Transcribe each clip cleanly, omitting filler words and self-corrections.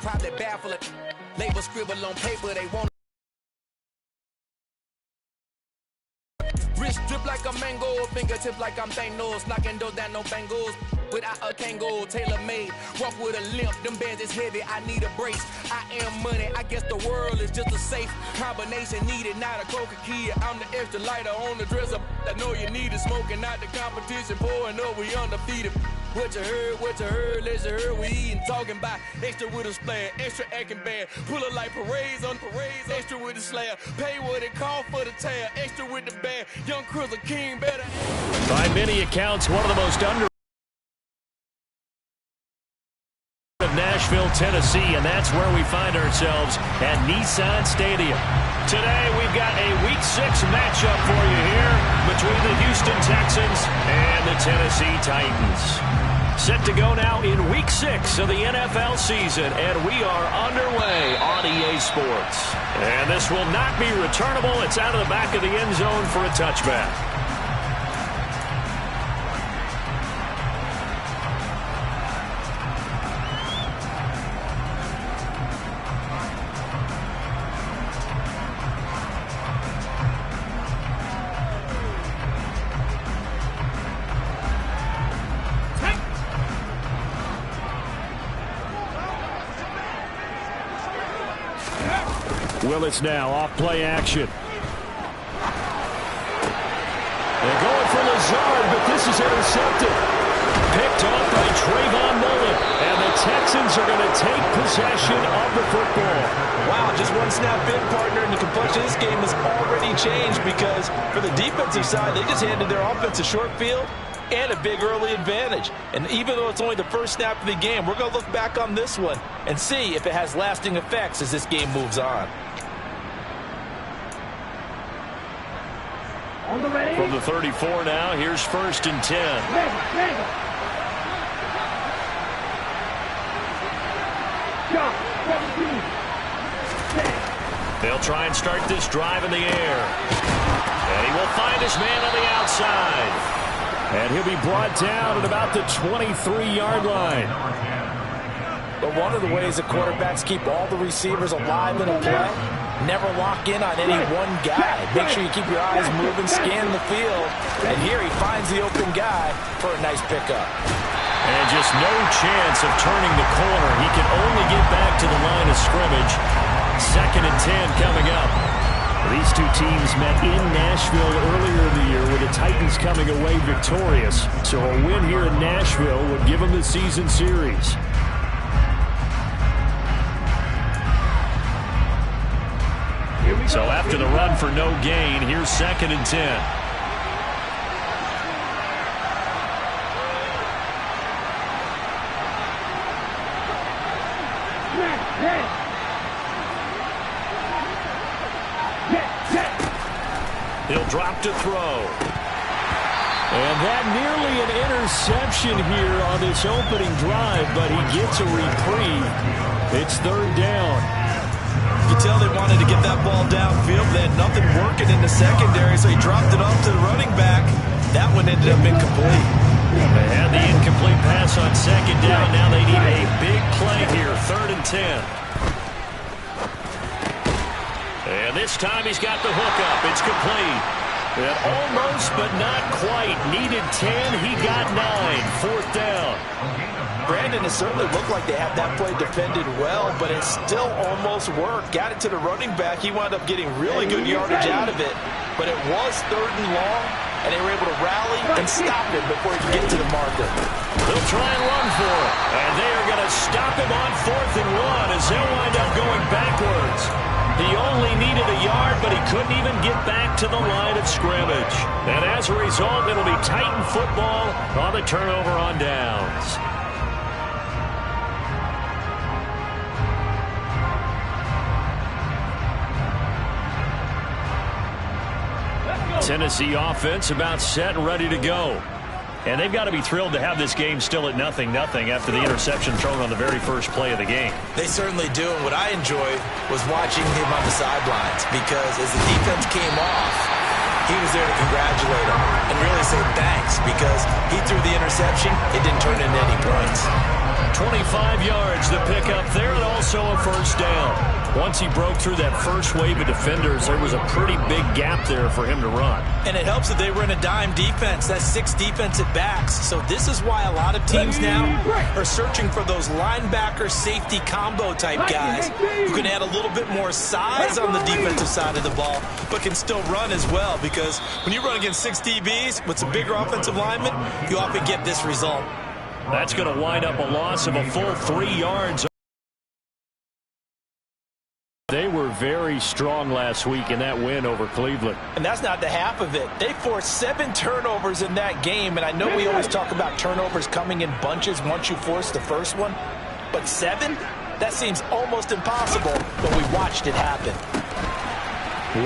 probably baffle it. Label scribble on paper, they want. Wrist drip like a mango, fingertip like I'm Thanos, knocking those down no bangles. Without a Kango, tailor-made, walk with a limp, them bands is heavy, I need a brace. I am money, I guess the world is just a safe combination needed, not a coca key. I'm the extra lighter on the dresser, I know you need it, smoking out the competition, pouring up, we undefeated. What you heard, let's you heard, we eating, talking about extra with a splash, extra acting bad, pull it like parades on parades, extra with the slab, pay what it call for the tab, extra with the band, young Chris a king better. By many accounts, one of the most under of Nashville, Tennessee, and that's where we find ourselves at Nissan Stadium. Today we've got a Week 6 matchup for you here between the Houston Texans and the Tennessee Titans. Set to go now in Week 6 of the NFL season, and we are underway on EA Sports. And this will not be returnable. It's out of the back of the end zone for a touchback. Willis now off play action. They're going for Lazard, but this is intercepted. Picked off by Trayvon Mullen, and the Texans are going to take possession of the football. Wow, just one snap in, partner, and the complexion of this game has already changed because for the defensive side, they just handed their offense a short field and a big early advantage. And even though it's only the first snap of the game, we're going to look back on this one and see if it has lasting effects as this game moves on. From the 34 now, here's 1st and 10. They'll try and start this drive in the air. And he will find his man on the outside. And he'll be brought down at about the 23-yard line. But one of the ways that quarterbacks keep all the receivers alive in a play, never lock in on any one guy. Make sure you keep your eyes moving, scan the field. And here he finds the open guy for a nice pickup. And just no chance of turning the corner. He can only get back to the line of scrimmage. 2nd and 10 coming up. These two teams met in Nashville earlier in the year with the Titans coming away victorious. So a win here in Nashville would give them the season series. So after the run for no gain, here's 2nd and 10. He'll drop to throw. And that nearly an interception here on this opening drive, but he gets a reprieve. It's 3rd down. You can tell they wanted to get that ball downfield. They had nothing working in the secondary, so he dropped it off to the running back. That one ended up incomplete. They had the incomplete pass on 2nd down. Now they need a big play here, 3rd and 10. And this time he's got the hook up. It's complete. And almost, but not quite. Needed 10. He got 9. 4th down. Brandon, it certainly looked like they had that play defended well, but it still almost worked. Got it to the running back. He wound up getting really good yardage out of it. But it was 3rd and long, and they were able to rally and stop him before he could get to the marker. They'll try and run for it. And they are going to stop him on 4th and 1 as he'll wind up going backwards. He only needed a yard, but he couldn't even get back to the line of scrimmage. And as a result, it'll be Titan football on the turnover on downs. Tennessee offense about set and ready to go. And they've got to be thrilled to have this game still at 0-0 after the interception thrown on the very first play of the game. They certainly do, and what I enjoyed was watching him on the sidelines because as the defense came off, he was there to congratulate him and really say thanks because he threw the interception. It didn't turn into any points. 25 yards to pick up there, and also a first down. Once he broke through that first wave of defenders, there was a pretty big gap there for him to run. And it helps that they were in a dime defense. That's 6 defensive backs. So this is why a lot of teams now are searching for those linebacker safety combo type guys who can add a little bit more size on the defensive side of the ball, but can still run as well. Because when you run against 6 DBs with some bigger offensive linemen, you often get this result. That's going to wind up a loss of a full 3 yards. They were very strong last week in that win over Cleveland. And that's not the half of it. They forced 7 turnovers in that game, and I know we always talk about turnovers coming in bunches once you force the first one, but 7? That seems almost impossible, but we watched it happen.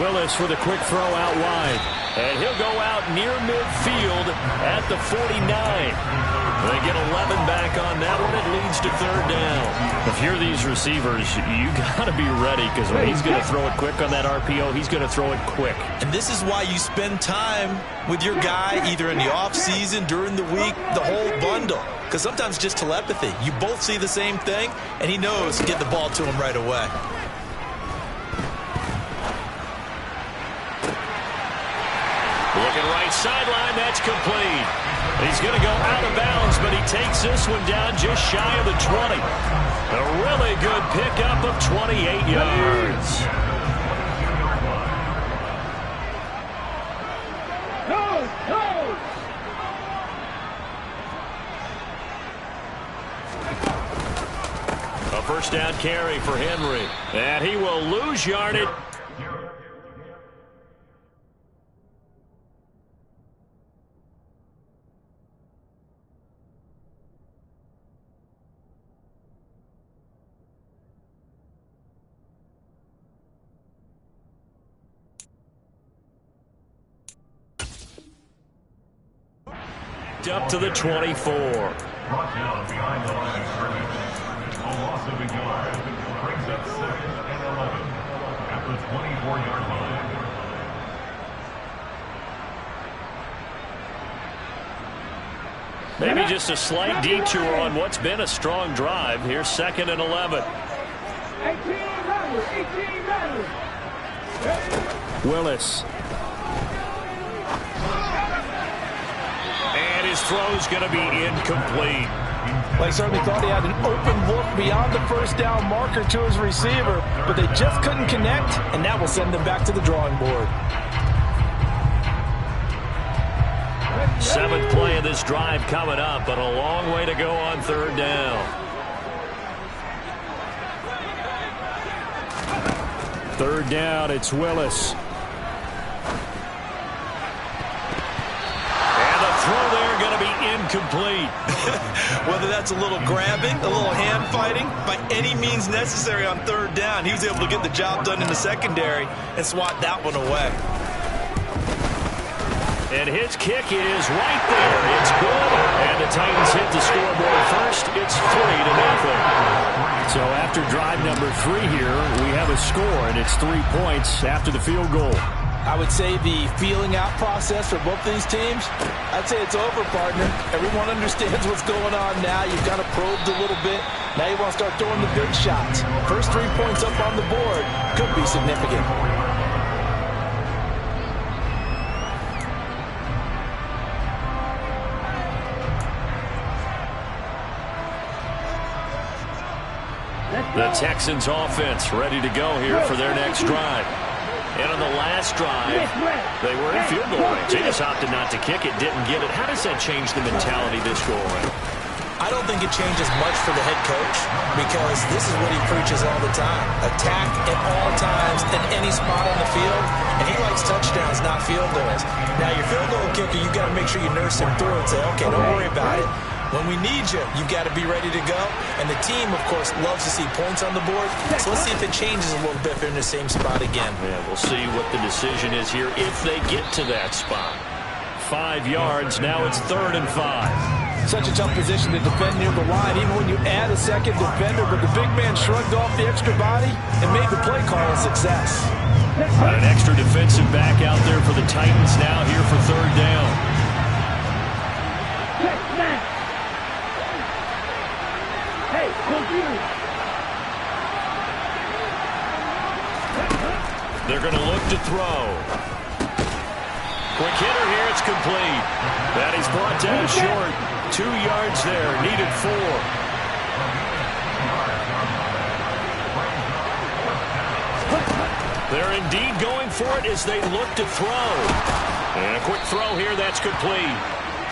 Willis with a quick throw out wide, and he'll go out near midfield at the 49. They get 11 back on that one. It leads to third down. If you're these receivers, you got to be ready, because when he's going to throw it quick on that RPO, he's going to throw it quick. And this is why you spend time with your guy either in the offseason, during the week, the whole bundle. Because sometimes just telepathy. You both see the same thing, and he knows to get the ball to him right away. Looking right sideline, that's complete. He's going to go out of bounds, but he takes this one down just shy of the 20. A really good pickup of 28 yards. A first down carry for Henry, and he will lose yardage. Up to the 24. Brought down behind the line of scrimmage. A loss of a yard brings up 2nd and 11 at the 24-yard line. Maybe just a slight detour on what's been a strong drive. Here's 2nd and 11. 18 Willis. And his throw's going to be incomplete. Well, he certainly thought he had an open look beyond the first down marker to his receiver, but they just couldn't connect, and that will send them back to the drawing board. 7th play of this drive coming up, but a long way to go on third down. Third down, it's Willis. Throw there going to be incomplete. Whether that's a little grabbing, a little hand fighting, by any means necessary on third down, he was able to get the job done in the secondary and swat that one away. And his kick is right there. It's good. And the Titans hit the scoreboard first. It's 3-0. So after drive number 3 here, we have a score, and it's 3 points after the field goal. I would say the feeling out process for both these teams, I'd say it's over, partner. Everyone understands what's going on now. You've kind of probed a little bit. Now you want to start throwing the big shots. First 3 points up on the board could be significant. The Texans offense ready to go here for their next drive. And on the last drive, they were in field goal range. They just opted not to kick it, didn't get it. How does that change the mentality this go around? I don't think it changes much for the head coach, because this is what he preaches all the time. Attack at all times in any spot on the field, and he likes touchdowns, not field goals. Now, your field goal kicker, you've got to make sure you nurse him through and say, okay, don't worry about it. When we need you, you've got to be ready to go. And the team, of course, loves to see points on the board. So let's see if it changes a little bit if they're in the same spot again. Yeah, we'll see what the decision is here if they get to that spot. 5 yards. Now it's 3rd and 5. Such a tough position to defend near the line, even when you add a second defender. But the big man shrugged off the extra body and made the play call a success. An extra defensive back out there for the Titans now here for 3rd down. They're going to look to throw. Quick hitter here. It's complete. That he's brought down short. 2 yards there. Needed 4. They're indeed going for it as they look to throw. And a quick throw here. That's complete.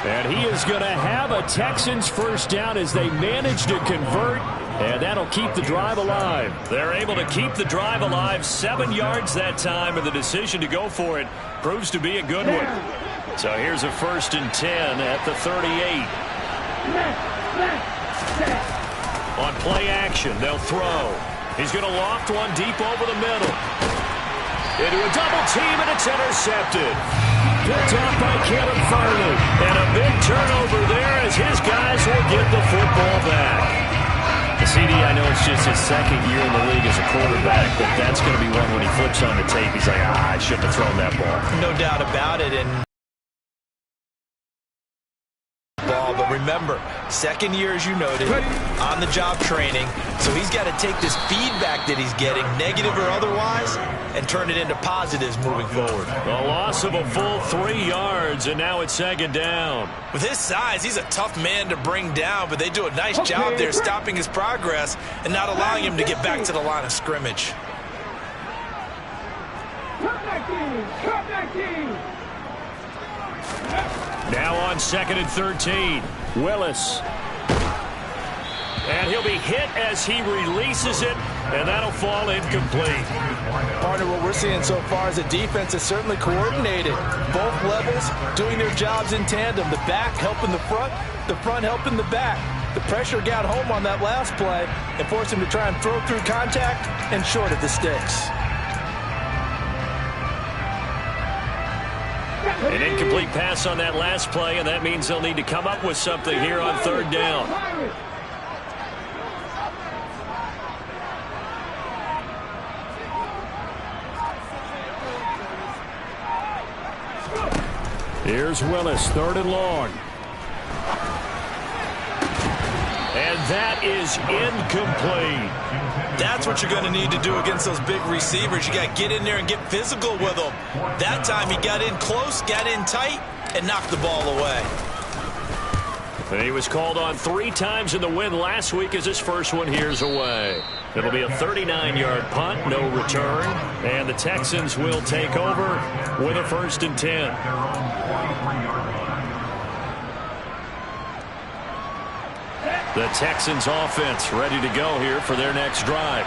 And he is going to have a Texans first down as they manage to convert. And that'll keep the drive alive. They're able to keep the drive alive. 7 yards that time, and the decision to go for it proves to be a good one. So here's a 1st and 10 at the 38. On play action, they'll throw. He's going to loft one deep over the middle. Into a double team, and it's intercepted. Picked off by Caleb Farley. And a big turnover there as his guys will get the football back. CD, I know it's just his 2nd year in the league as a quarterback, but that's going to be one when he flips on the tape. He's like, I shouldn't have thrown that ball. No doubt about it. And but remember, 2nd year, as you noted, on-the-job training. So he's got to take this feedback that he's getting, negative or otherwise, and turn it into positives moving forward. A loss of a full 3 yards, and now it's 2nd down. With his size, he's a tough man to bring down, but they do a nice job there stopping his progress and not allowing him to get back to the line of scrimmage. Now on 2nd and 13, Willis. And he'll be hit as he releases it, and that'll fall incomplete. Partner, what we're seeing so far is the defense is certainly coordinated. Both levels doing their jobs in tandem. The back helping the front helping the back. The pressure got home on that last play and forced him to try and throw through contact and short of the sticks. An incomplete pass on that last play, and that means they'll need to come up with something here on 3rd down. Here's Willis, 3rd and long. And that is incomplete. That's what you're going to need to do against those big receivers. You got to get in there and get physical with them. That time he got in close, got in tight, and knocked the ball away. And he was called on 3 times in the win last week as his first one here's away. It'll be a 39-yard punt, no return. And the Texans will take over with a 1st and 10. The Texans offense ready to go here for their next drive.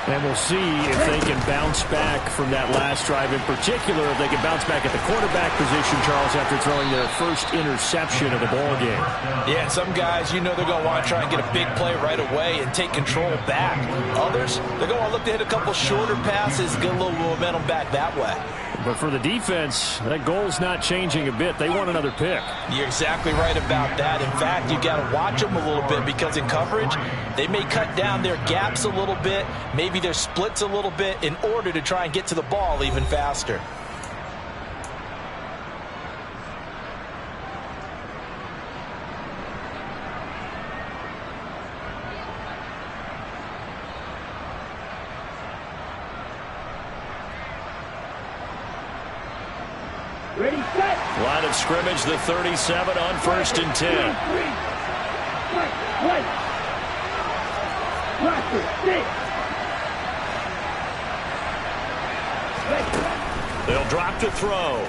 And we'll see if they can bounce back from that last drive. In particular, if they can bounce back at the quarterback position, Charles, after throwing their first interception of the ball game. Yeah, some guys, you know they're going to want to try and get a big play right away and take control back. Others, they're going to look to hit a couple shorter passes, get a little momentum back that way. But for the defense, that goal's not changing a bit. They want another pick. You're exactly right about that. In fact, you got to watch them a little bit because in coverage, they may cut down their gaps a little bit, maybe their splits a little bit in order to try and get to the ball even faster. Ready, set. Line of scrimmage, the 37 on 1st and 10. They'll drop to throw.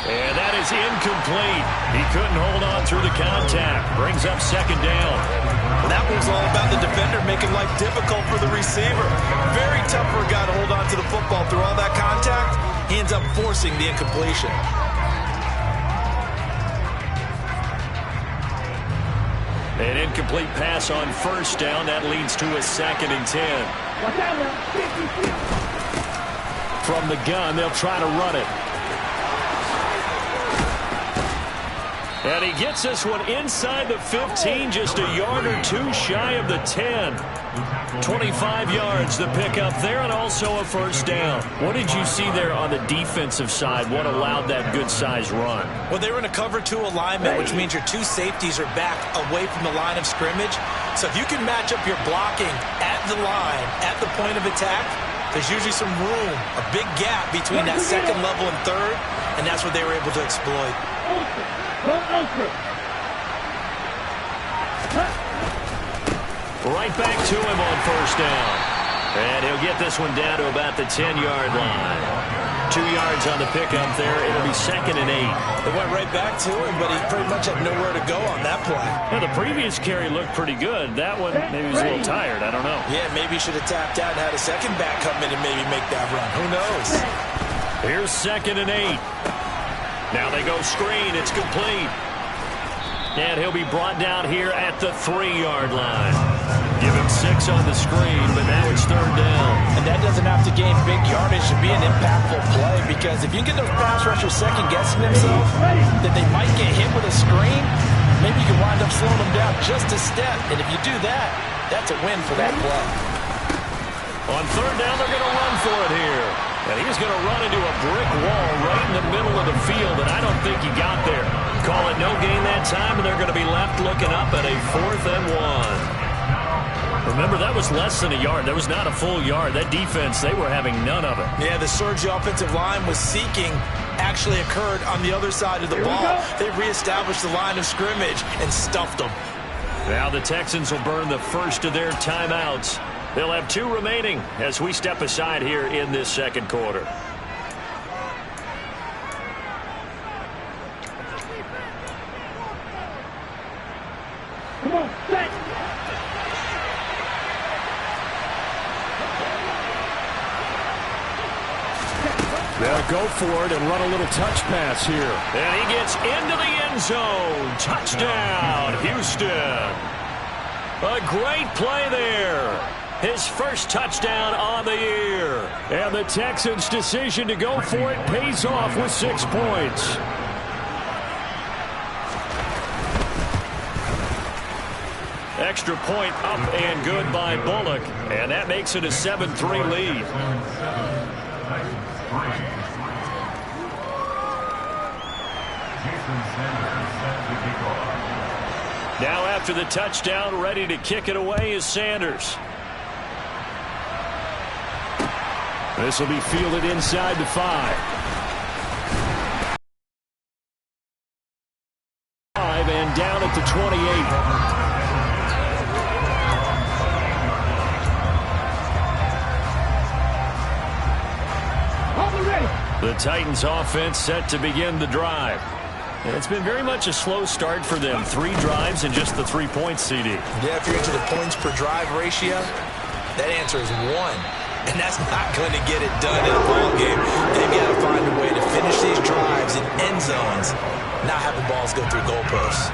And that is incomplete. He couldn't hold on through the contact. Brings up 2nd down. That was all about the defender making life difficult for the receiver. Very tough for a guy to hold on to the football through all that contact. He ends up forcing the incompletion. An incomplete pass on 1st down. That leads to a 2nd and 10. From the gun, they'll try to run it. And he gets this one inside the 15, just a yard or 2 shy of the 10. 25 yards the pickup there, and also a 1st down. What did you see there on the defensive side? What allowed that good-sized run? Well, they were in a cover 2 alignment, which means your 2 safeties are back away from the line of scrimmage. So if you can match up your blocking at the line, at the point of attack, there's usually some room, a big gap between that second level and third, and that's what they were able to exploit. Right back to him on first down. And he'll get this one down to about the 10-yard line. 2 yards on the pickup there. It'll be 2nd and 8. It went right back to him, but he pretty much had nowhere to go on that play. Well, the previous carry looked pretty good. That one, maybe he was a little tired. I don't know. Yeah, maybe he should have tapped out and had a second back come in and maybe make that run. Who knows? Here's 2nd and 8. Now they go screen. It's complete. And he'll be brought down here at the 3-yard line. Give him 6 on the screen, but now it's 3rd down. And that doesn't have to gain big yardage to be an impactful play, because if you get those pass rushers second-guessing themselves that they might get hit with a screen, maybe you can wind up slowing them down just a step. And if you do that, that's a win for that play. On 3rd down, they're going to run for it here. And he's going to run into a brick wall right in the middle of the field, and I don't think he got there. Call it no gain that time, and they're going to be left looking up at a 4th and 1. Remember, that was less than a yard. That was not a full yard. That defense, they were having none of it. Yeah, the surge the offensive line was seeking actually occurred on the other side of the ball. They reestablished the line of scrimmage and stuffed them. Now the Texans will burn the first of their timeouts. They'll have 2 remaining as we step aside here in this second quarter. Come on, set. They'll go for it and run a little touch pass here. And he gets into the end zone. Touchdown, Houston. A great play there. His first touchdown on the year. And the Texans' decision to go for it pays off with 6 points. Extra point up and good by Bullock. And that makes it a 7-3 lead. Now after the touchdown, ready to kick it away is Sanders. This will be fielded inside the 5. 5 and down at the 28. The Titans offense set to begin the drive. And it's been very much a slow start for them. 3 drives and just the 3 points, CD. Yeah, if you're into the points per drive ratio, that answer is 1. And that's not going to get it done in a ball game. They've got to find a way to finish these drives in end zones, not having balls go through goalposts.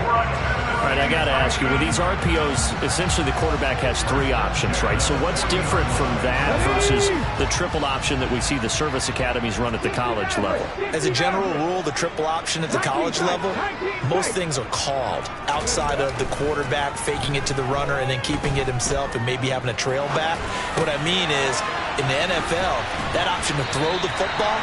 All right, I got to ask you, with these RPOs, essentially the quarterback has 3 options, right? So what's different from that versus the triple option that we see the service academies run at the college level? As a general rule, the triple option at the college level, most things are called outside of the quarterback faking it to the runner and then keeping it himself and maybe having a trail back. What I mean is, in the NFL, that option to throw the football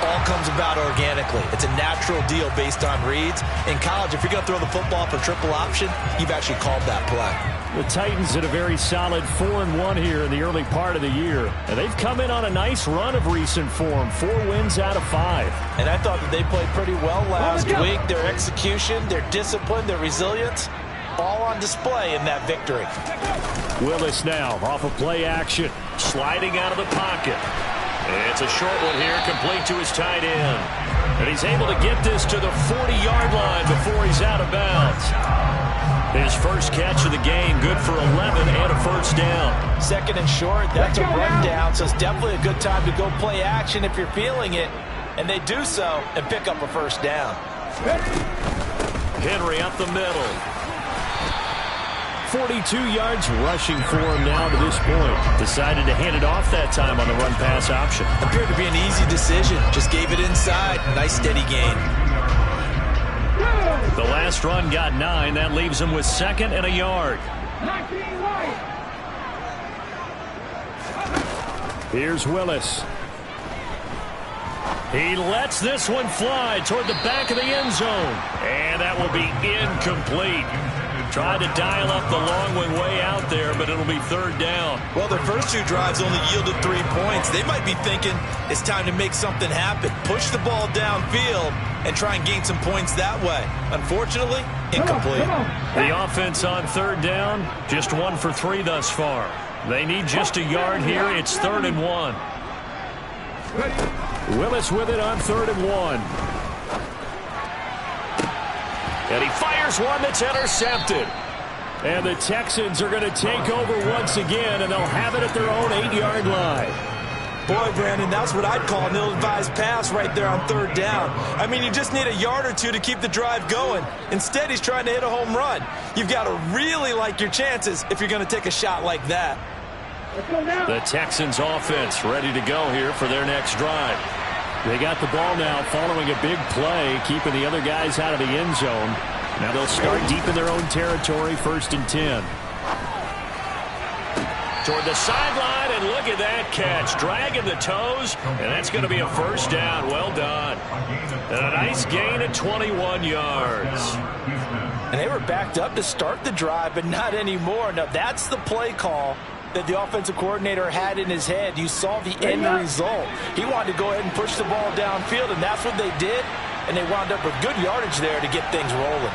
all comes about organically. It's a natural deal based on reads. In college, if you're going to throw the football for triple option, you've actually called that play. The Titans had a very solid 4-1 here in the early part of the year. And they've come in on a nice run of recent form. 4 wins out of 5. And I thought that they played pretty well last week. Their execution, their discipline, their resilience, all on display in that victory. Willis now off of play action. Sliding out of the pocket. It's a short one here, complete to his tight end. And he's able to get this to the 40-yard line before he's out of bounds. His first catch of the game, good for 11 and a first down. 2nd and short, that's a rundown, so it's definitely a good time to go play action if you're feeling it. And they do so and pick up a first down. Henry up the middle. 42 yards rushing for him now to this point. Decided to hand it off that time on the run-pass option. Appeared to be an easy decision. Just gave it inside. Nice steady gain. The last run got 9. That leaves him with 2nd and a yard. Here's Willis. He lets this one fly toward the back of the end zone. And that will be incomplete. Tried to dial up the long one way out there, but it'll be third down. Well, their first two drives only yielded 3 points. They might be thinking it's time to make something happen. Push the ball downfield and try and gain some points that way. Unfortunately, incomplete. The offense on third down, just 1 for 3 thus far. They need just a yard here. It's 3rd and 1. Willis with it on 3rd and 1. And he fires one that's intercepted. And the Texans are going to take over once again, and they'll have it at their own 8-yard line. Boy, Brandon, that's what I'd call an ill-advised pass right there on 3rd down. I mean, you just need a yard or two to keep the drive going. Instead, he's trying to hit a home run. You've got to really like your chances if you're going to take a shot like that. The Texans offense ready to go here for their next drive. They got the ball now following a big play, keeping the other guys out of the end zone. Now they'll start deep in their own territory, 1st and 10. Toward the sideline, and look at that catch. Dragging the toes, and that's going to be a 1st down. Well done. And a nice gain at 21 yards. And they were backed up to start the drive, but not anymore. Now that's the play call that the offensive coordinator had in his head. You saw the end result. He wanted to go ahead and push the ball downfield, and that's what they did. And they wound up with good yardage there to get things rolling.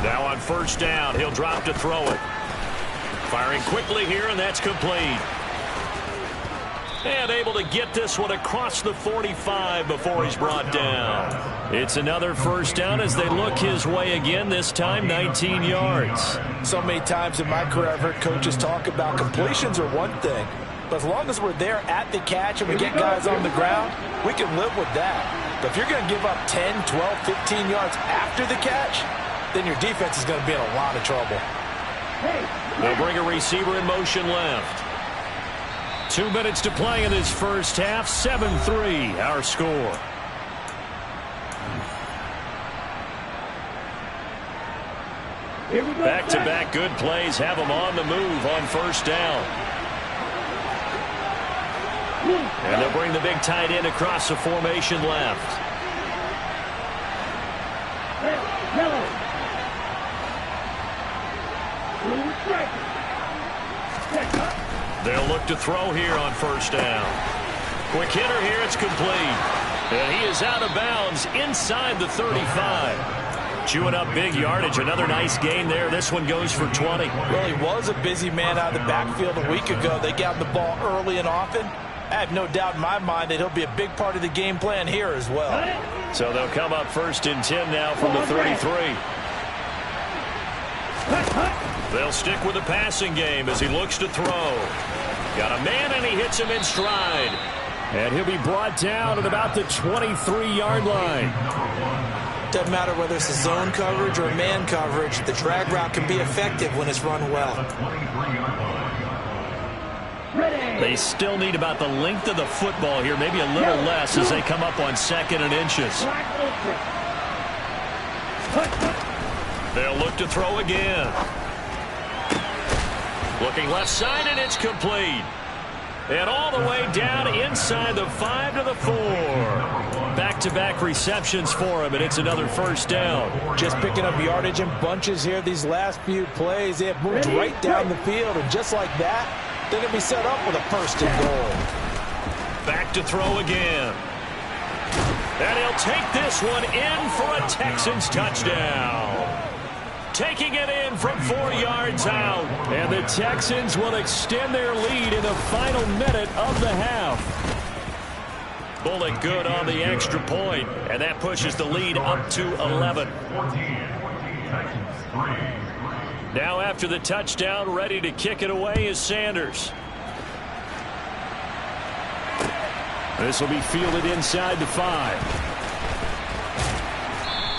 Now on 1st down, he'll drop to throw it. Firing quickly here, and that's complete. And able to get this one across the 45 before he's brought down. It's another 1st down as they look his way again, this time 19 yards. So many times in my career I've heard coaches talk about completions are one thing, but as long as we're there at the catch and we get guys on the ground, we can live with that. But if you're going to give up 10, 12, 15 yards after the catch, then your defense is going to be in a lot of trouble. They'll bring a receiver in motion left. 2 minutes to play in this first half. 7-3 our score. Back-to-back good plays have them on the move on 1st down. And they'll bring the big tight end across the formation left. They'll look to throw here on 1st down. Quick hitter here, it's complete. And he is out of bounds inside the 35. Chewing up big yardage, another nice gain there. This one goes for 20. Well, he was a busy man out of the backfield a week ago. They got the ball early and often. I have no doubt in my mind that he'll be a big part of the game plan here as well. So they'll come up 1st and 10 now from the 33. They'll stick with the passing game as he looks to throw. Got a man, and he hits him in stride. And he'll be brought down at about the 23-yard line. Doesn't matter whether it's a zone coverage or man coverage, the drag route can be effective when it's run well. They still need about the length of the football here, maybe a little less as they come up on 2nd and inches. They'll look to throw again. Looking left side, and it's complete. And all the way down inside the 5 to the 4. Back-to-back receptions for him, and it's another 1st down. Just picking up yardage in bunches here these last few plays. They have moved right down the field, and just like that, they're going to be set up with a 1st and goal. Back to throw again. And he'll take this one in for a Texans touchdown. Taking it in from 4 yards out. And the Texans will extend their lead in the final minute of the half. Bullet good on the extra point, and that pushes the lead up to 11. Now after the touchdown, ready to kick it away is Sanders. This will be fielded inside the 5.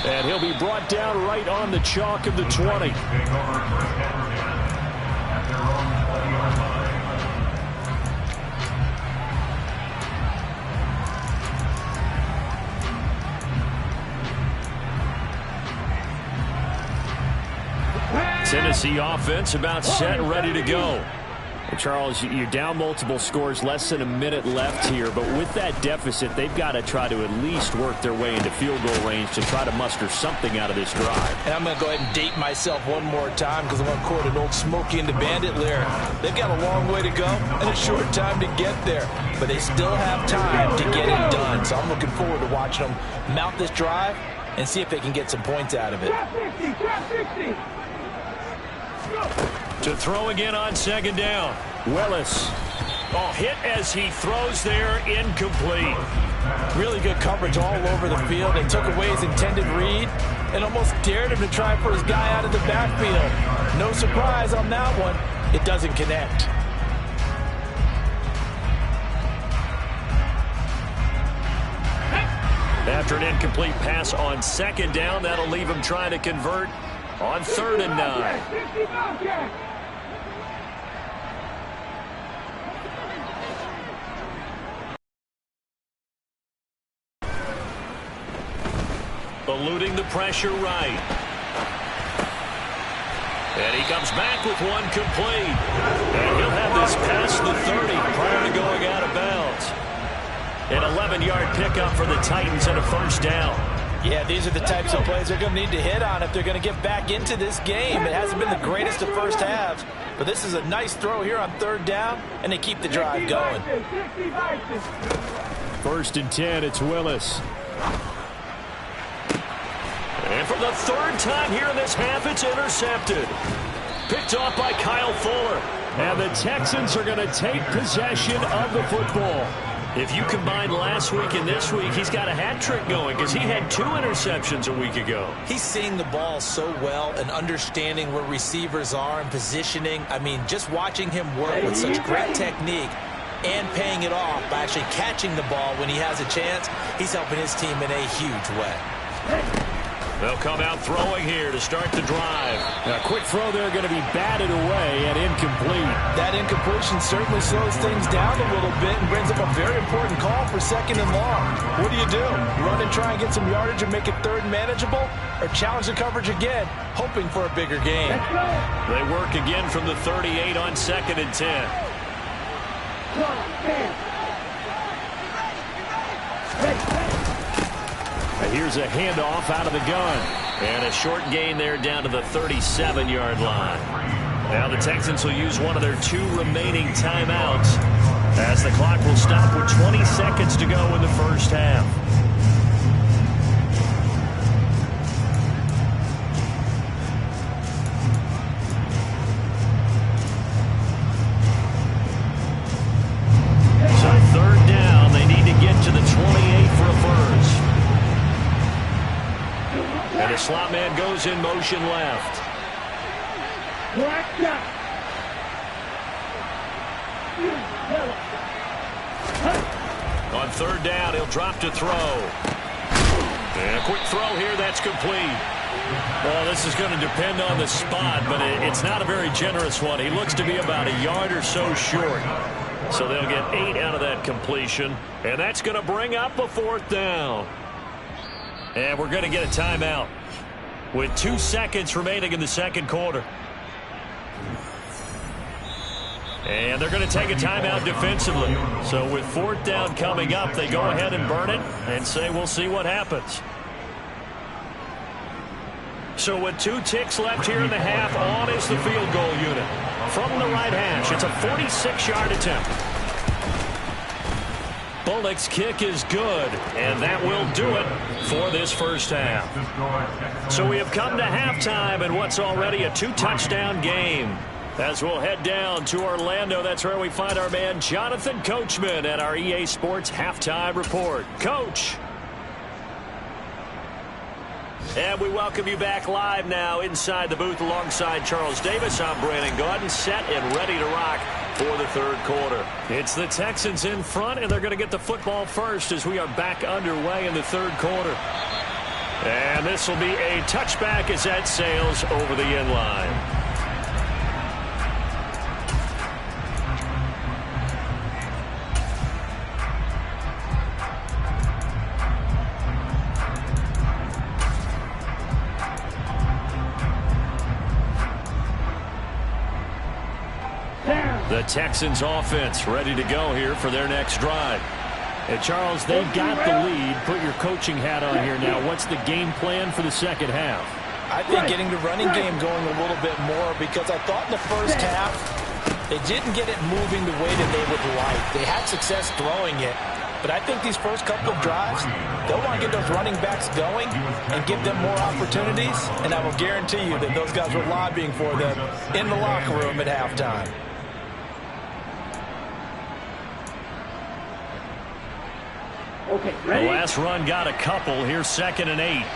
And he'll be brought down right on the chalk of the 20. Tennessee offense about set and ready to go. Well, Charles, you're down multiple scores, less than a minute left here, but with that deficit, they've got to try to at least work their way into field goal range to try to muster something out of this drive. And I'm going to go ahead and date myself one more time because I'm going to quote an old Smokey and the Bandit lyric. They've got a long way to go and a short time to get there, but they still have time to get it done. So I'm looking forward to watching them mount this drive and see if they can get some points out of it. To throw again on second down. Willis. Oh, hit as he throws there, incomplete. Really good coverage all over the field. They took away his intended read and almost dared him to try for his guy out of the backfield. No surprise on that one. It doesn't connect. After an incomplete pass on second down, that'll leave him trying to convert on 3rd and 9. Eluding the pressure right. And he comes back with one complete. And he'll have this past the 30 prior to going out of bounds. An 11-yard pickup for the Titans and a first down. Yeah, these are the types of plays they're going to need to hit on if they're going to get back into this game. It hasn't been the greatest of first halves, but this is a nice throw here on 3rd down, and they keep the drive going. 1st and 10, it's Willis. And for the 3rd time here in this half, it's intercepted. Picked off by Kyle Fuller. And the Texans are going to take possession of the football. If you combine last week and this week, he's got a hat trick going because he had 2 interceptions a week ago. He's seeing the ball so well and understanding where receivers are and positioning. I mean, just watching him work with such great technique and paying it off by actually catching the ball when he has a chance, he's helping his team in a huge way. They'll come out throwing here to start the drive. A quick throw there going to be batted away and incomplete. That incompletion certainly slows things down a little bit and brings up a very important call for 2nd and long. What do? Run and try and get some yardage and make it 3rd manageable, or challenge the coverage again, hoping for a bigger gain? They work again from the 38 on 2nd and 10. Here's a handoff out of the gun. And a short gain there down to the 37-yard line. Now the Texans will use one of their 2 remaining timeouts as the clock will stop with 20 seconds to go in the first half. So 3rd down, they need to get to the 28 for a first. And the slot man goes in motion left. On 3rd down, he'll drop to throw. And a quick throw here, that's complete. Well, this is going to depend on the spot, but it's not a very generous one. He looks to be about a yard or so short. So they'll get 8 out of that completion. And that's going to bring up a 4th down. And we're going to get a timeout with 2 seconds remaining in the 2nd quarter. And they're going to take a timeout defensively. So with 4th down coming up, they go ahead and burn it and say we'll see what happens. So with 2 ticks left here in the half, on is the field goal unit. From the right hash, it's a 46-yard attempt. Bullock's kick is good, and that will do it for this first half. So we have come to halftime in what's already a 2-touchdown game. As we'll head down to Orlando, that's where we find our man Jonathan Coachman at our EA Sports Halftime Report. Coach. And we welcome you back live now inside the booth alongside Charles Davis. I'm Brandon Gaudin, set and ready to rock for the 3rd quarter. It's the Texans in front, and they're going to get the football first as we are back underway in the 3rd quarter. And this will be a touchback as that sails over the end line. The Texans offense ready to go here for their next drive. And Charles, they've got the lead. Put your coaching hat on here now. What's the game plan for the second half? I think getting the running game going a little bit more, because I thought in the first half they didn't get it moving the way that they would like. They had success throwing it, but I think these first couple of drives, they'll want to get those running backs going and give them more opportunities, and I will guarantee you that those guys were lobbying for them in the locker room at halftime. Okay, The ready? last run got a couple. Here's 2nd and 8.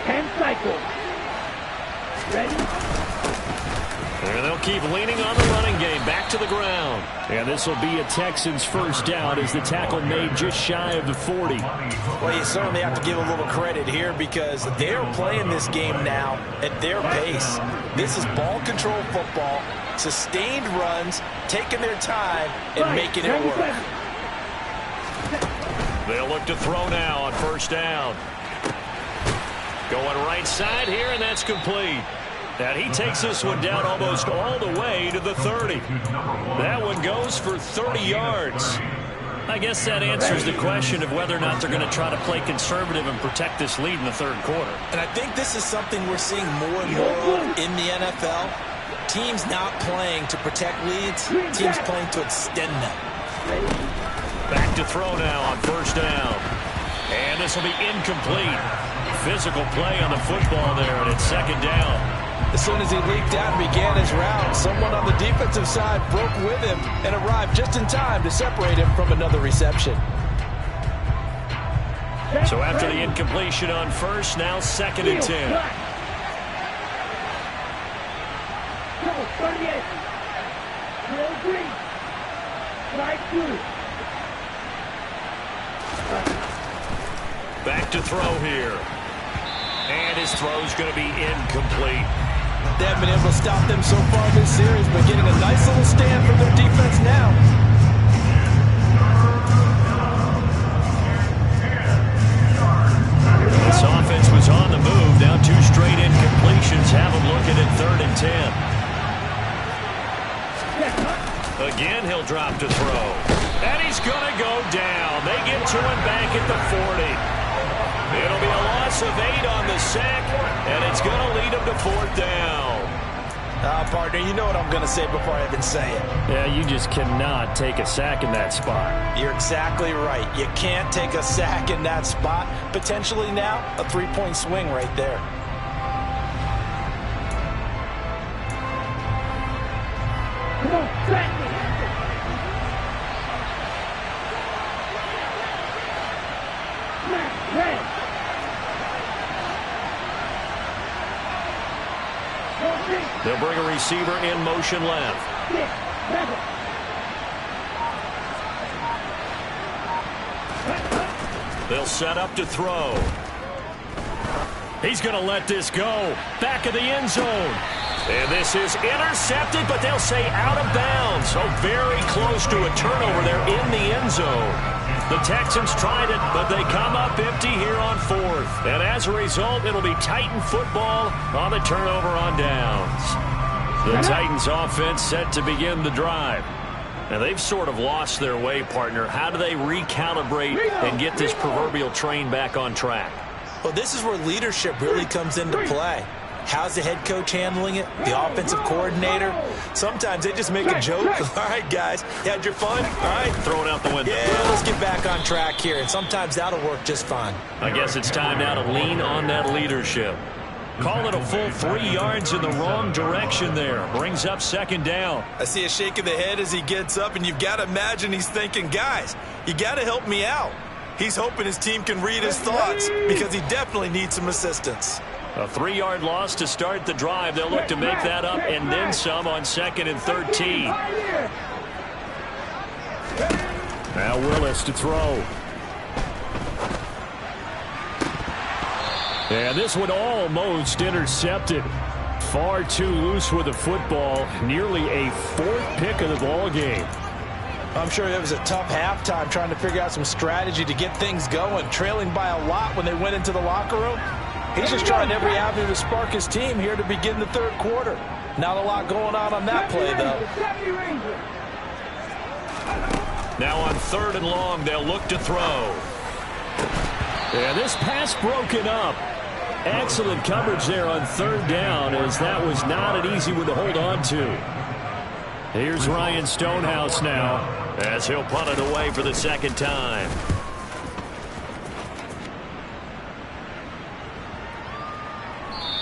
10 cycles. Ready? And they'll keep leaning on the running game. Back to the ground. And this will be a Texans first down as the tackle made just shy of the 40. Well, you certainly have to give a little credit here because they're playing this game now at their pace. This is ball control football, sustained runs, taking their time, and making it work. They'll look to throw now on first down. Going right side here, and that's complete. And he takes this one down almost all the way to the 30. That one goes for 30 yards. I guess that answers the question of whether or not they're going to try to play conservative and protect this lead in the third quarter. And I think this is something we're seeing more and more of in the NFL. Teams not playing to protect leads, teams playing to extend them. Back to throw now on first down. And this will be incomplete. Physical play on the football there, and it's 2nd down. As soon as he leaped out and began his route, someone on the defensive side broke with him and arrived just in time to separate him from another reception. So after the incompletion on first, now 2nd and 10. Go, 38. Slow green. Strike 2. Back to throw here. And his throw's going to be incomplete. They haven't been able to stop them so far in this series, but getting a nice little stand from their defense now. This offense was on the move. Now 2 straight incompletions have them looking at 3rd and 10. Again, he'll drop to throw. And he's going to go down. They get to him back at the 40. It'll be a loss of 8 on the sack, and it's going to lead him to 4th down. Partner, you know what I'm going to say before I even say it. Yeah, you just cannot take a sack in that spot. You're exactly right. You can't take a sack in that spot. Potentially now, a 3-point swing right there. Come on, back. Red. They'll bring a receiver in motion left. 6, 7. They'll set up to throw. He's going to let this go. Back of the end zone. And this is intercepted, but they'll say out of bounds. So very close to a turnover there in the end zone. The Texans tried it, but they come up empty here on 4th. And as a result, it'll be Titan football on the turnover on downs. The Titans offense set to begin the drive. Now, they've sort of lost their way, partner. How do they recalibrate and get this proverbial train back on track? Well, this is where leadership really comes into play. How's the head coach handling it? The offensive coordinator? Sometimes they just make a joke. All right, guys, you had your fun? All right. Throw it out the window. Yeah, let's get back on track here. And sometimes that'll work just fine. I guess it's time now to lean on that leadership. Call it a full 3 yards in the wrong direction there. Brings up 2nd down. I see a shake of the head as he gets up, and you've got to imagine he's thinking, guys, you got to help me out. He's hoping his team can read his thoughts because he definitely needs some assistance. A 3-yard loss to start the drive. They'll look to make that up and then some on 2nd and 13. Now Willis to throw. And this one almost intercepted. Far too loose with the football. Nearly a 4th pick of the ball game. I'm sure it was a tough halftime trying to figure out some strategy to get things going. Trailing by a lot when they went into the locker room. He's just trying every avenue to spark his team here to begin the third quarter. Not a lot going on that play, though. Now on 3rd and long, they'll look to throw. Yeah, this pass broken up. Excellent coverage there on 3rd down, as that was not an easy one to hold on to. Here's Ryan Stonehouse now, as he'll punt it away for the 2nd time.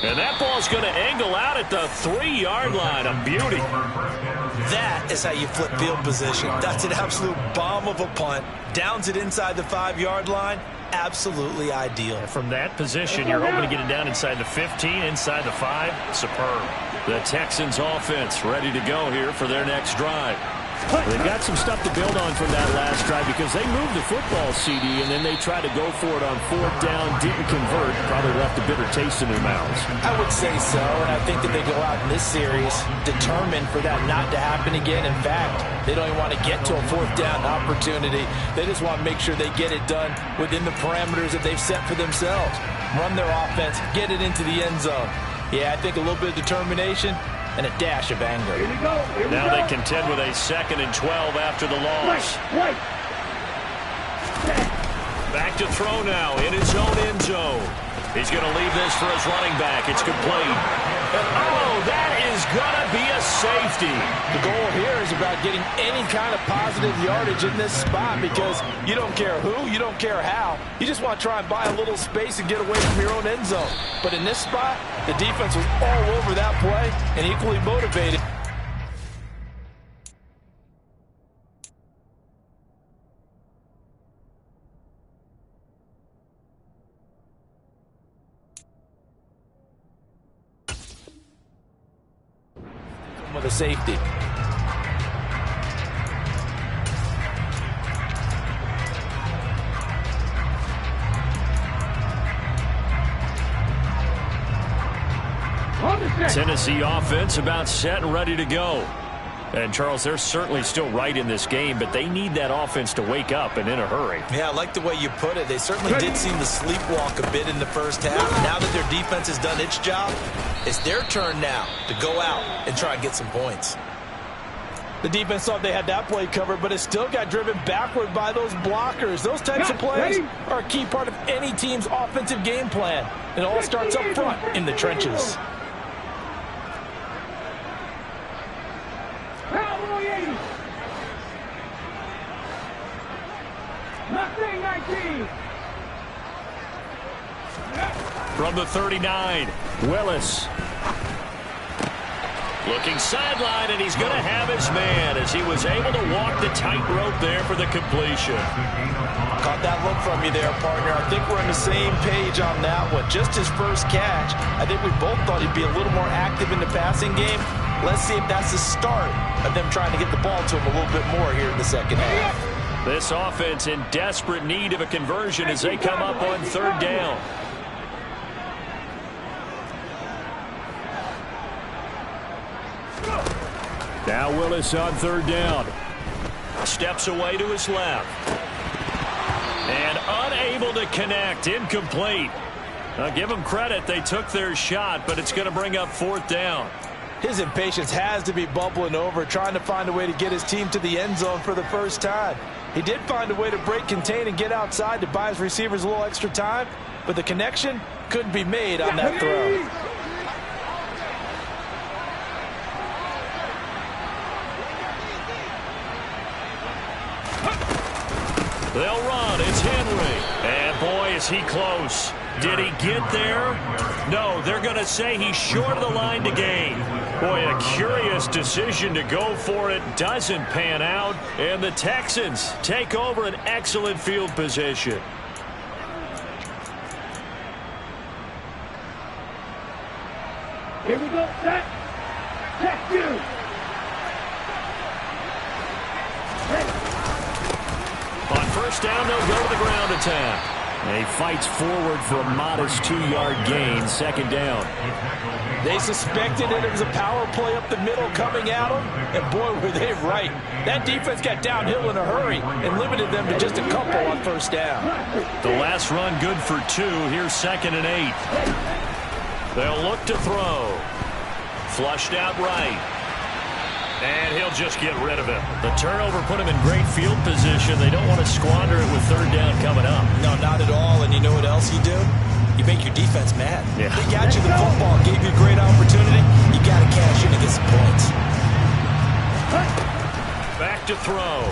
And that ball's going to angle out at the 3-yard line. A beauty. That is how you flip field position. That's an absolute bomb of a punt. Downs it inside the 5-yard line. Absolutely ideal. From that position, you're hoping to get it down inside the 15, inside the 5. Superb. The Texans offense ready to go here for their next drive. They've got some stuff to build on from that last drive because they moved the football, CD, and then they tried to go for it on 4th down, didn't convert, probably left a bitter taste in their mouths. I would say so, and I think that they go out in this series determined for that not to happen again. In fact, they don't even want to get to a 4th down opportunity. They just want to make sure they get it done within the parameters that they've set for themselves. Run their offense, get it into the end zone. Yeah, I think a little bit of determination and a dash of anger. Here we go. Now they contend with a 2nd and 12 after the loss. Back to throw now in his own end zone. He's going to leave this for his running back. It's complete. Oh, that is going to be a safety. The goal here is about getting any kind of positive yardage in this spot because you don't care who, you don't care how. You just want to try and buy a little space and get away from your own end zone. But in this spot, the defense was all over that play and equally motivated. With a safety. Tennessee offense about set and ready to go. And, Charles, they're certainly still right in this game, but they need that offense to wake up and in a hurry. Yeah, I like the way you put it. They certainly did seem to sleepwalk a bit in the first half. Now that their defense has done its job, it's their turn now to go out and try and get some points. The defense thought they had that play covered, but it still got driven backward by those blockers. Those types of plays are a key part of any team's offensive game plan. It all starts up front in the trenches. From the 39, Willis. Looking sideline, and he's going to have his man as he was able to walk the tightrope there for the completion. Caught that look from you there, partner. I think we're on the same page on that one. Just his first catch. I think we both thought he'd be a little more active in the passing game. Let's see if that's the start of them trying to get the ball to him a little bit more here in the second half. This offense in desperate need of a conversion as they come up on 3rd down. Now Willis on 3rd down. Steps away to his left. And unable to connect. Incomplete. Now give them credit. They took their shot, but it's going to bring up 4th down. His impatience has to be bubbling over, trying to find a way to get his team to the end zone for the first time. He did find a way to break contain and get outside to buy his receivers a little extra time, but the connection couldn't be made on that throw. They'll run. It's Henry. And, boy, is he close. Did he get there? No, they're going to say he's short of the line to gain. Boy, a curious decision to go for it. Doesn't pan out. And the Texans take over an excellent field position. Here we go, set. Check you. On 1st down, they'll go to the ground attack. And he fights forward for a modest 2-yard gain, 2nd down. They suspected that it was a power play up the middle coming at them, and boy, were they right. That defense got downhill in a hurry and limited them to just a couple on 1st down. The last run good for 2. Here's 2nd and 8. They'll look to throw. Flushed out right. And he'll just get rid of it. The turnover put him in great field position. They don't want to squander it with third down coming up. No, not at all. And you know what else you do? You make your defense mad. Yeah. They got you the football, gave you a great opportunity. You got to cash in and get some points. Back to throw.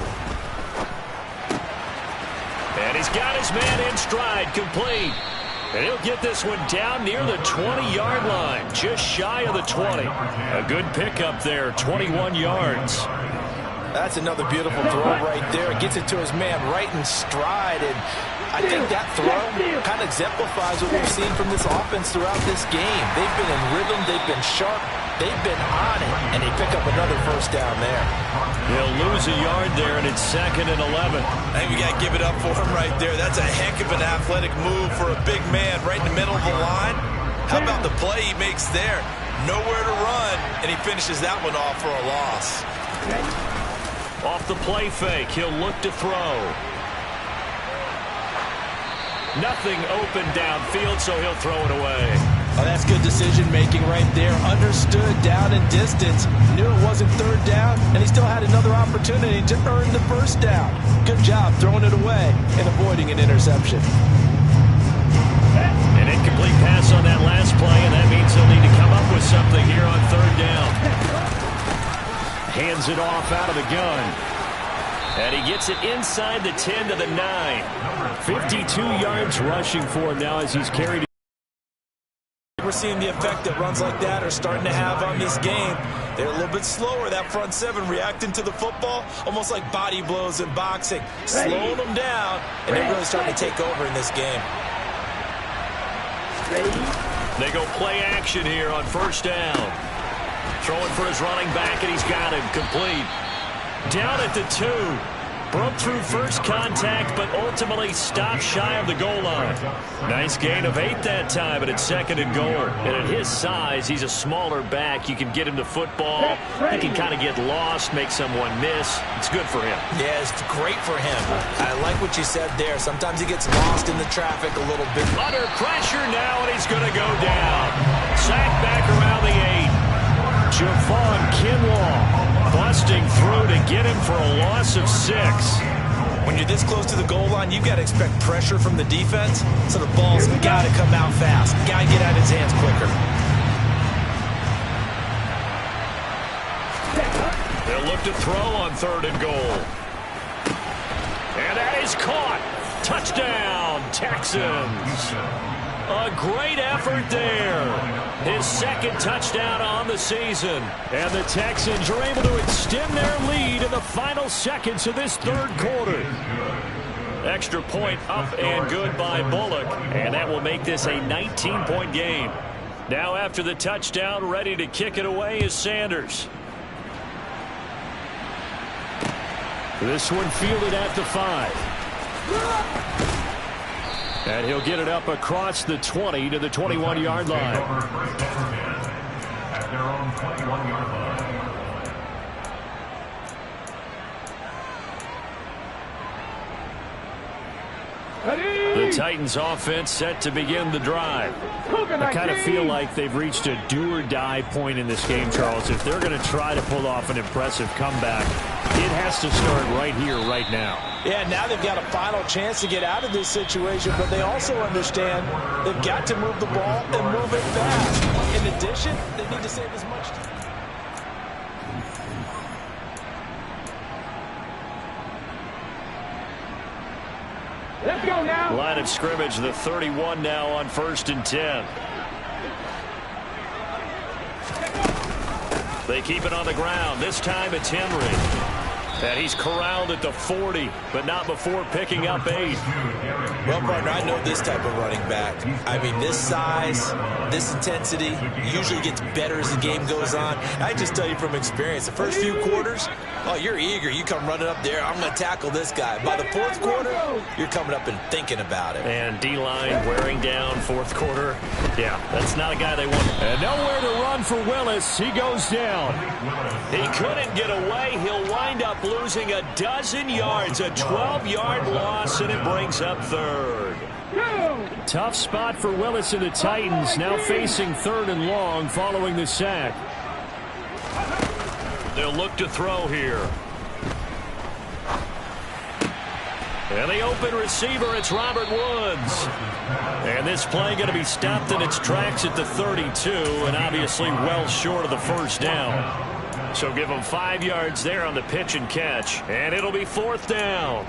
And he's got his man in stride, complete. And he'll get this one down near the 20-yard line, just shy of the 20. A good pickup there, 21 yards. That's another beautiful throw right there. It gets it to his man right in stride. And I think that throw kind of exemplifies what we've seen from this offense throughout this game. They've been in rhythm. They've been sharp. They've been on it. And they pick up another first down there. He'll lose a yard there, and it's 2nd and 11. I think we got to give it up for him right there. That's a heck of an athletic move for a big man right in the middle of the line. How about the play he makes there? Nowhere to run, and he finishes that one off for a loss. Off the play fake, he'll look to throw. Nothing open downfield, so he'll throw it away. Oh, that's good decision-making right there. Understood down and distance. Knew it wasn't third down, and he still had another opportunity to earn the first down. Good job throwing it away and avoiding an interception. An incomplete pass on that last play, and that means he'll need to come up with something here on third down. Hands it off out of the gun. And he gets it inside the 10 to the 9. 52 yards rushing for him now as he's carried. We're seeing the effect that runs like that are starting to have on this game. They're a little bit slower, that front seven, reacting to the football, almost like body blows in boxing, slowing them down, and they're really starting to take over in this game. They go play action here on first down. Throwing for his running back, and he's got him complete. Down at the 2. Broke through first contact, but ultimately stopped shy of the goal line. Nice gain of 8 that time, but it's 2nd and goal. And at his size, he's a smaller back. You can get him to football. He can kind of get lost, make someone miss. It's good for him. Yeah, it's great for him. I like what you said there. Sometimes he gets lost in the traffic a little bit. Under pressure now, and he's going to go down. Sacked back around the 8. Javon Kinlaw busting through to get him for a loss of 6. When you're this close to the goal line, you've got to expect pressure from the defense, so the ball's got to come out fast. Got to get out of his hands quicker. They'll look to throw on 3rd and goal. And that is caught. Touchdown, Texans. A great effort there. His 2nd touchdown on the season. And the Texans are able to extend their lead in the final seconds of this 3rd quarter. Extra point up and good by Bullock. And that will make this a 19-point game. Now after the touchdown, ready to kick it away is Sanders. This one fielded at the 5. And he'll get it up across the 20 to the 21-yard line. At their own 21-yard line. The Titans offense set to begin the drive. I kind of feel like they've reached a do-or-die point in this game, Charles. If they're going to try to pull off an impressive comeback, it has to start right here, right now. Yeah, now they've got a final chance to get out of this situation, but they also understand they've got to move the ball and move it fast. In addition, they need to save as much time. Let's go now. Line of scrimmage, the 31 now on 1st and 10. They keep it on the ground. This time it's Henry. And he's corralled at the 40, but not before picking up 8. Well, partner, I know this type of running back. I mean, this size, this intensity usually gets better as the game goes on. I just tell you from experience, the first few quarters, oh, you're eager. You come running up there, I'm going to tackle this guy. By the 4th quarter, you're coming up and thinking about it. And D-line wearing down 4th quarter. Yeah, that's not a guy they want. And nowhere to run for Willis. He goes down. He couldn't get away. He'll wind up losing a dozen yards, a 12-yard loss, and it brings up 3rd. Tough spot for Willis and the Titans, now facing 3rd and long following the sack. They'll look to throw here. And the open receiver, it's Robert Woods. And this play going to be stopped in its tracks at the 32, and obviously well short of the first down. So give them 5 yards there on the pitch and catch, and it'll be 4th down.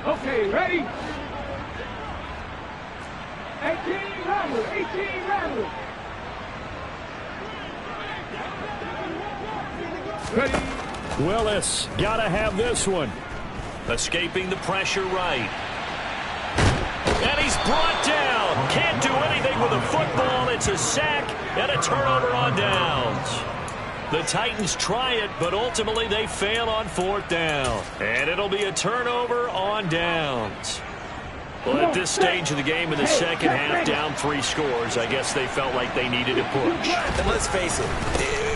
Okay, ready? 18 Ramblers, 18 Ramblers. Ready? Willis, got to have this one. Escaping the pressure right. And he's brought down. Can't do anything with a football. It's a sack and a turnover on downs. The Titans try it, but ultimately they fail on 4th down. And it'll be a turnover on downs. Well, at this stage of the game in the second half, down 3 scores, I guess they felt like they needed a push. And let's face it,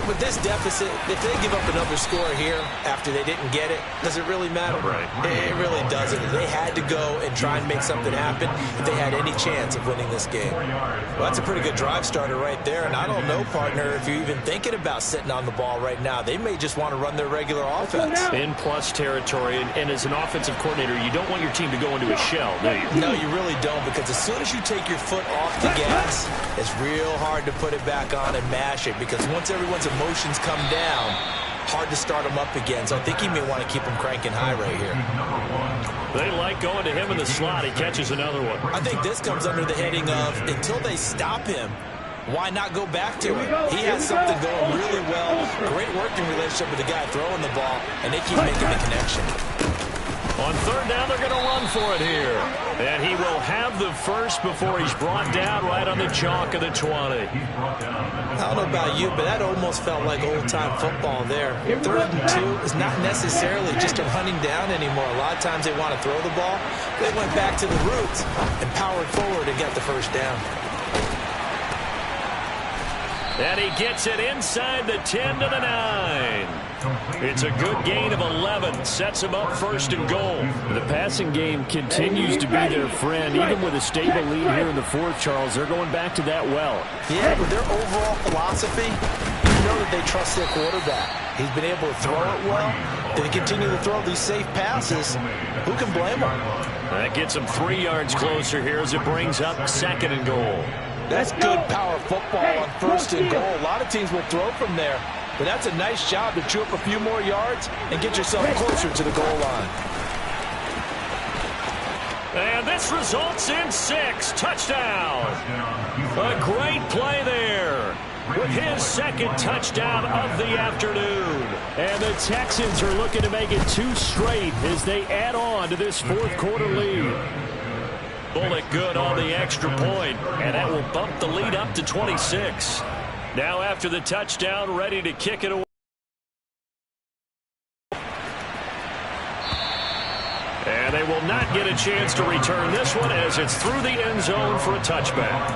with this deficit, if they give up another score here after they didn't get it, does it really matter? Right. It really doesn't. They had to go and try and make something happen if they had any chance of winning this game. Well, that's a pretty good drive starter right there, and I don't know, partner, if you're even thinking about sitting on the ball right now. They may just want to run their regular offense. In plus territory, and as an offensive coordinator, you don't want your team to go into a shell, do you? No, you really don't, because as soon as you take your foot off the gas, it's real hard to put it back on and mash it, because once everyone's emotions come down, hard to start them up again. So I think he may want to keep them cranking high right here. They like going to him in the slot. He catches another one. I think this comes under the heading of, until they stop him, why not go back to it? He has something going really well, great working relationship with the guy throwing the ball, and they keep making the connection. On 3rd down, they're going to run for it here. And he will have the first before he's brought down right on the chalk of the 20. I don't know about you, but that almost felt like old-time football there. 3rd and 2 is not necessarily just a running down anymore. A lot of times they want to throw the ball. They went back to the roots and powered forward and got the first down. And he gets it inside the 10 to the 9. It's a good gain of 11. Sets him up 1st and goal. The passing game continues to be their friend. Even with a stable lead here in the 4th, Charles, they're going back to that well. Yeah, with their overall philosophy, you know that they trust their quarterback. He's been able to throw it well. They continue to throw these safe passes. Who can blame them? That gets them 3 yards closer here as it brings up 2nd and goal. That's good power football on 1st and goal. A lot of teams will throw from there. But that's a nice job to chew up a few more yards and get yourself closer to the goal line. And this results in 6. Touchdown. A great play there with his 2nd touchdown of the afternoon. And the Texans are looking to make it 2 straight as they add on to this 4th quarter lead. Bullock good on the extra point, and that will bump the lead up to 26. Now after the touchdown, ready to kick it away. And they will not get a chance to return this one as it's through the end zone for a touchback.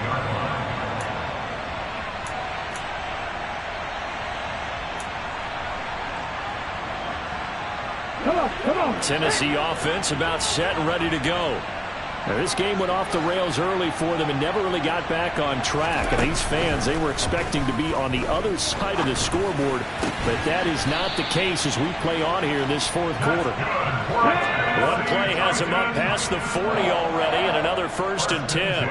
Come on. Tennessee offense about set and ready to go. Now, this game went off the rails early for them and never really got back on track. And these fans, they were expecting to be on the other side of the scoreboard, but that is not the case as we play on here in this 4th quarter. One play has him up past the 40 already, and another 1st and 10.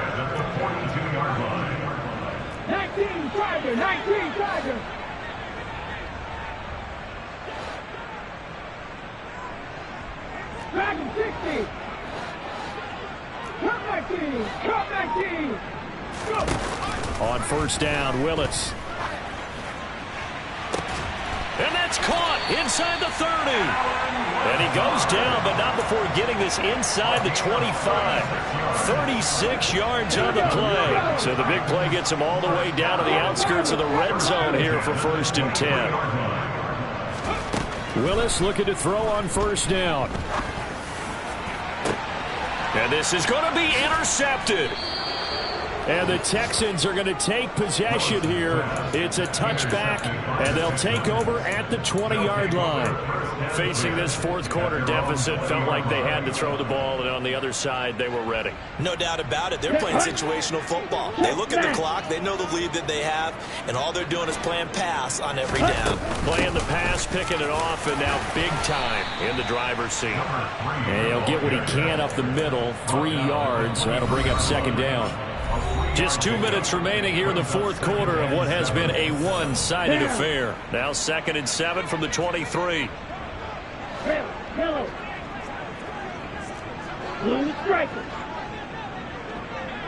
19 Tiger, 19 Tiger. Dragon 60. Come 19. Come 19. Go. On 1st down, Willis. And that's caught inside the 30. And he goes down, but not before getting this inside the 25. 36 yards on the play. So the big play gets him all the way down to the outskirts of the red zone here for 1st and 10. Willis looking to throw on 1st down. And this is going to be intercepted. And the Texans are going to take possession here. It's a touchback, and they'll take over at the 20-yard line. Facing this fourth quarter deficit, felt like they had to throw the ball, and on the other side, they were ready. No doubt about it. They're playing situational football. They look at the clock, they know the lead that they have, and all they're doing is playing pass on every down. Playing the pass, picking it off, and now big time in the driver's seat. And he'll get what he can up the middle, 3 yards. That'll bring up second down. Just 2 minutes remaining here in the fourth quarter of what has been a one-sided affair. Now 2nd and 7 from the 23. Yellow. Blue striker.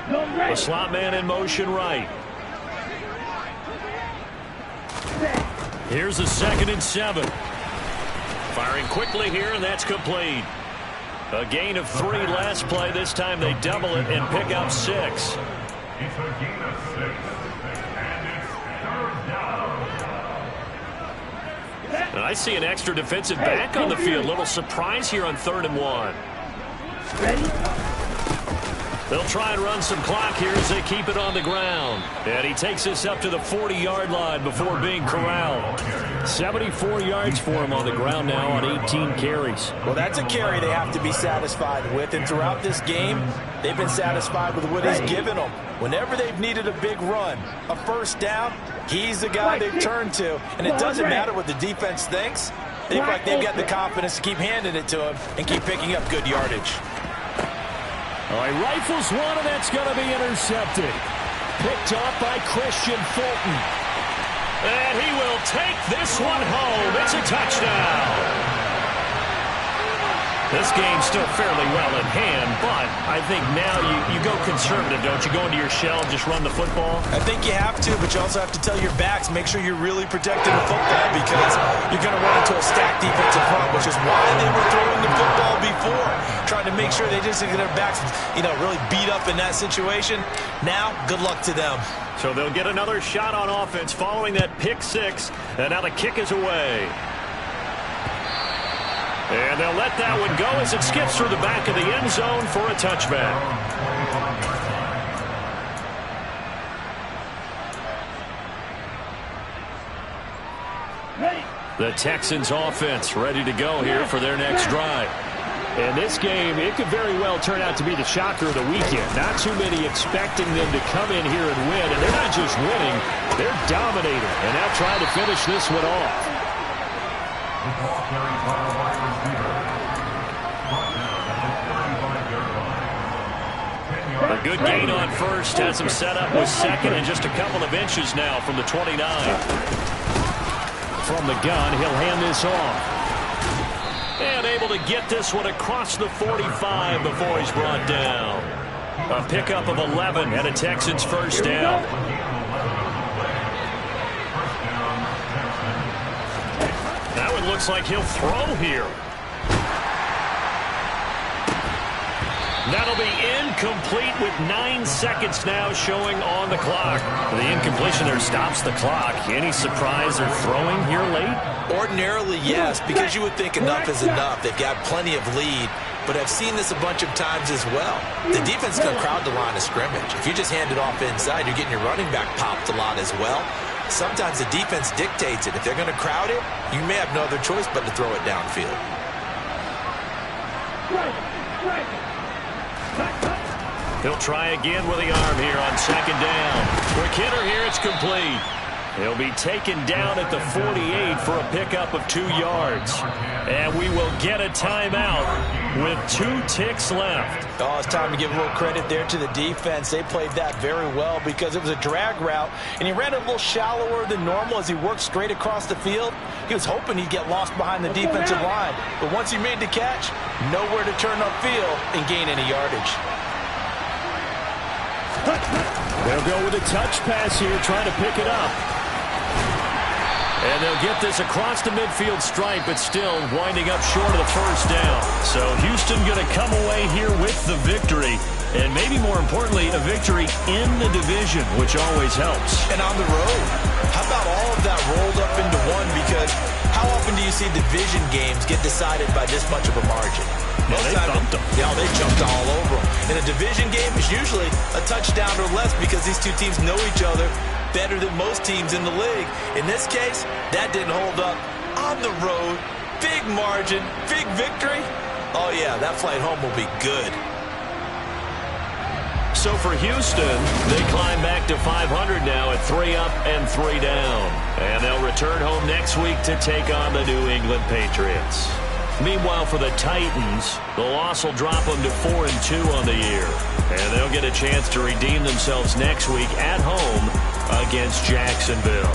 The slot man in motion right. Here's the 2nd and 7. Firing quickly here, and that's complete. A gain of 3 last play. This time they double it and pick up 6. It's a gain of 6, and it's 3rd down. And I see an extra defensive back on the field. Little surprise here on 3rd and 1. Ready? They'll try and run some clock here as they keep it on the ground. And he takes this up to the 40-yard line before being corralled. 74 yards for him on the ground now on 18 carries. Well, that's a carry they have to be satisfied with, and throughout this game, they've been satisfied with what he's given them. Whenever they've needed a big run, a first down, he's the guy they've turned to. And it doesn't matter what the defense thinks. They feel like they've got the confidence to keep handing it to him and keep picking up good yardage. All right, rifles one, and that's going to be intercepted. Picked off by Christian Fulton. And he will take this one home. It's a touchdown. This game's still fairly well in hand, but I think now you go conservative, don't you? Go into your shell and just run the football? I think you have to, but you also have to tell your backs, make sure you're really protecting the football because you're going to run into a stacked defensive front, which is why they were throwing the football before, trying to make sure they just get their backs, really beat up in that situation. Now, good luck to them. So they'll get another shot on offense following that pick 6, and now the kick is away. And they'll let that one go as it skips through the back of the end zone for a touchback. The Texans offense ready to go here for their next drive. And this game, it could very well turn out to be the shocker of the weekend. Not too many expecting them to come in here and win. And they're not just winning, they're dominating. And now trying to finish this one off. The ball carried by the wide receiver. Brought down at the 35-yard line. 10 yards. A good gain on first has him set up with second and just a couple of inches now from the 29. From the gun, he'll hand this off. And able to get this one across the 45 before he's brought down. A pickup of 11 and a Texans first down. That one looks like he'll throw here. That'll be incomplete with 9 seconds now showing on the clock. The incompletion there stops the clock. Any surprise they're throwing here late? Ordinarily, yes, because you would think enough is enough. They've got plenty of lead, but I've seen this a bunch of times as well. The defense is going to crowd the line of scrimmage. If you just hand it off inside, you're getting your running back popped a lot as well. Sometimes the defense dictates it. If they're going to crowd it, you may have no other choice but to throw it downfield. He'll try again with the arm here on second down. For Kidder here, it's complete. He'll be taken down at the 48 for a pickup of 2 yards. And we will get a timeout with 2 ticks left. Oh, it's time to give a little credit there to the defense. They played that very well because it was a drag route, and he ran it a little shallower than normal as he worked straight across the field. He was hoping he'd get lost behind the defensive line. But once he made the catch, nowhere to turn upfield and gain any yardage. They'll go with a touch pass here, trying to pick it up. And they'll get this across the midfield stripe, but still winding up short of the first down. So Houston going to come away here with the victory. And maybe more importantly, a victory in the division, which always helps. And on the road, how about all of that rolled up into one? Because how often do you see division games get decided by this much of a margin? Yeah, they thumped them. Yeah, they jumped all over them. In a division game, it's usually a touchdown or less because these two teams know each other better than most teams in the league. In this case, that didn't hold up. On the road, big margin, big victory. Oh, yeah, that flight home will be good. So for Houston, they climb back to 500 now at 3 up and 3 down. And they'll return home next week to take on the New England Patriots. Meanwhile, for the Titans, the loss will drop them to 4-2 on the year. And they'll get a chance to redeem themselves next week at home against Jacksonville.